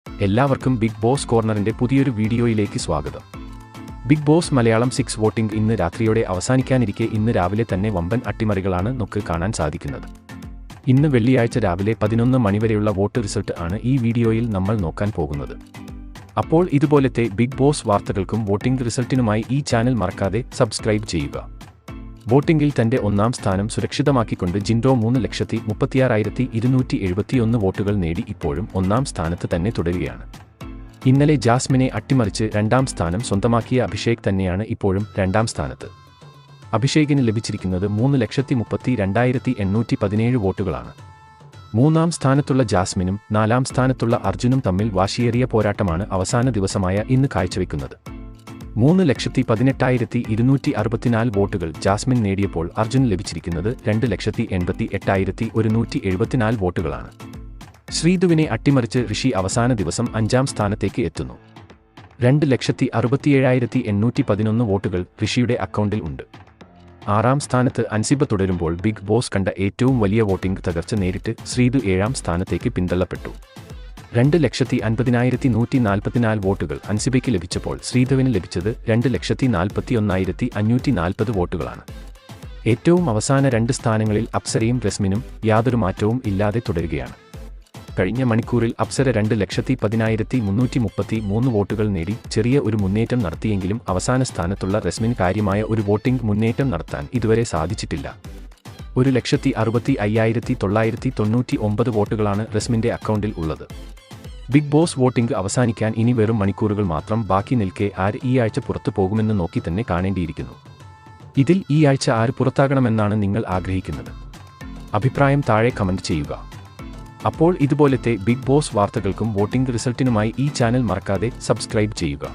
എല്ലാവർക്കും big boss കോർണറിന്റെ പുതിയൊരു വീഡിയോയിലേക്ക് സ്വാഗതം. ബിഗ് ബോസ് മലയാളം 6 വോട്ടിംഗ് ഇന്ന് രാത്രിയോടെ അവസാനിക്കാനിരിക്കെ ഇന്ന് രാവിലെ തന്നെ വമ്പൻ അട്ടിമറികളാണ് നമുക്ക് കാണാൻ സാധിക്കുന്നത്. ഇന്ന് വെള്ളിയാഴ്ച രാവിലെ 11 മണിവരെയുള്ള വോട്ട് റിസൾട്ട് ആണ് ഈ വീഡിയോയിൽ നമ്മൾ നോക്കാൻ പോകുന്നത്. അപ്പോൾ ഇതുപോലത്തെ ബിഗ് ബോസ് വാർത്തകൾക്കും വോട്ടിംഗ് റിസൾട്ടിനുമായി ഈ ചാനൽ മറക്കാതെ സബ്സ്ക്രൈബ് ചെയ്യുക. വോട്ടിംഗിൽ തന്റെ ഒന്നാം സ്ഥാനം സുരക്ഷിതമാക്കിക്കൊണ്ട് ജിൻഡോ 3,36,271 വോട്ടുകൾ നേടി ഇപ്പോഴും ഒന്നാം സ്ഥാനത്ത് തന്നെ തുടരുകയാണ്. ഇന്നലെ ജാസ്മിനെ അട്ടിമറിച്ച് രണ്ടാം സ്ഥാനം സ്വന്തമാക്കിയ അഭിഷേക് തന്നെയാണ് ഇപ്പോഴും രണ്ടാം സ്ഥാനത്ത്. അഭിഷേകിന് ലഭിച്ചിരിക്കുന്നത് 3,32,817 വോട്ടുകളാണ്. മൂന്നാം സ്ഥാനത്തുള്ള ജാസ്മിനും നാലാം സ്ഥാനത്തുള്ള അർജുനും തമ്മിൽ വാശിയേറിയ പോരാട്ടമാണ് അവസാന ദിവസമായ ഇന്ന് കാഴ്ചവെക്കുന്നത്. 3,18,264 വോട്ടുകൾ ജാസ്മിൻ നേടിയപ്പോൾ അർജുൻ ലഭിച്ചിരിക്കുന്നത് 2,88,174 വോട്ടുകളാണ്. ശ്രീധുവിനെ അട്ടിമറിച്ച് ഋഷി അവസാന ദിവസം 5-ാം സ്ഥാനത്തേക്ക് എത്തുന്നു. 2,67,811 വോട്ടുകൾ ഋഷിയുടെ അക്കൗണ്ടിൽ ഉണ്ട്. 6-ാം സ്ഥാനത്ത് അൻസിബ തുടരുമ്പോൾ ബിഗ് ബോസ് കണ്ട ഏറ്റവും വലിയ വോട്ടിംഗ് തകർച്ച നേരിട്ട് ശ്രീധു 7-ാം സ്ഥാനത്തേക്ക് പിന്തള്ളപ്പെട്ടു. 2,50,144 വോട്ടുകൾ അൻസിബയ്ക്ക് ലഭിച്ചപ്പോൾ ശ്രീധുവിന് ലഭിച്ചത് 2,41,540 വോട്ടുകളാണ്. ഏറ്റവും അവസാന 2 സ്ഥാനങ്ങളിൽ അപ്സരയും റസ്മിനും യാതൊരു മാറ്റവും ഇല്ലാതെ തുടരുകയാണ്. കഴിഞ്ഞ മണിക്കൂറിൽ അപ്സര 2,10,333 വോട്ടുകൾ നേടി ചെറിയ ഒരു മുന്നേറ്റം നടത്തിയെങ്കിലും അവസാന സ്ഥാനത്തുള്ള റസ്മിൻ കാര്യമായ ഒരു വോട്ടിംഗ് മുന്നേറ്റം നടത്താൻ ഇതുവരെ സാധിച്ചിട്ടില്ല. 1,65,999 വോട്ടുകളാണ് റസ്മിന്റെ അക്കൗണ്ടിൽ ഉള്ളത്. ബിഗ് ബോസ് വോട്ടിംഗ് അവസാനിക്കാൻ ഇനി വെറും മണിക്കൂറുകൾ മാത്രം ബാക്കി നിൽക്കെ ആര് ഈ ആഴ്ച പുറത്തു പോകുമെന്ന് നോക്കി തന്നെ കാണേണ്ടിയിരിക്കുന്നു. ഇതിൽ ഈ ആഴ്ച ആര് പുറത്താകണമെന്നാണ് നിങ്ങൾ ആഗ്രഹിക്കുന്നത്? അഭിപ്രായം താഴെ കമന്റ് ചെയ്യുക. അപ്പോൾ ഇതുപോലത്തെ ബിഗ് ബോസ് വാർത്തകൾക്കും വോട്ടിംഗ് റിസൾട്ടിനുമായി ഈ ചാനൽ മറക്കാതെ സബ്സ്ക്രൈബ് ചെയ്യുക.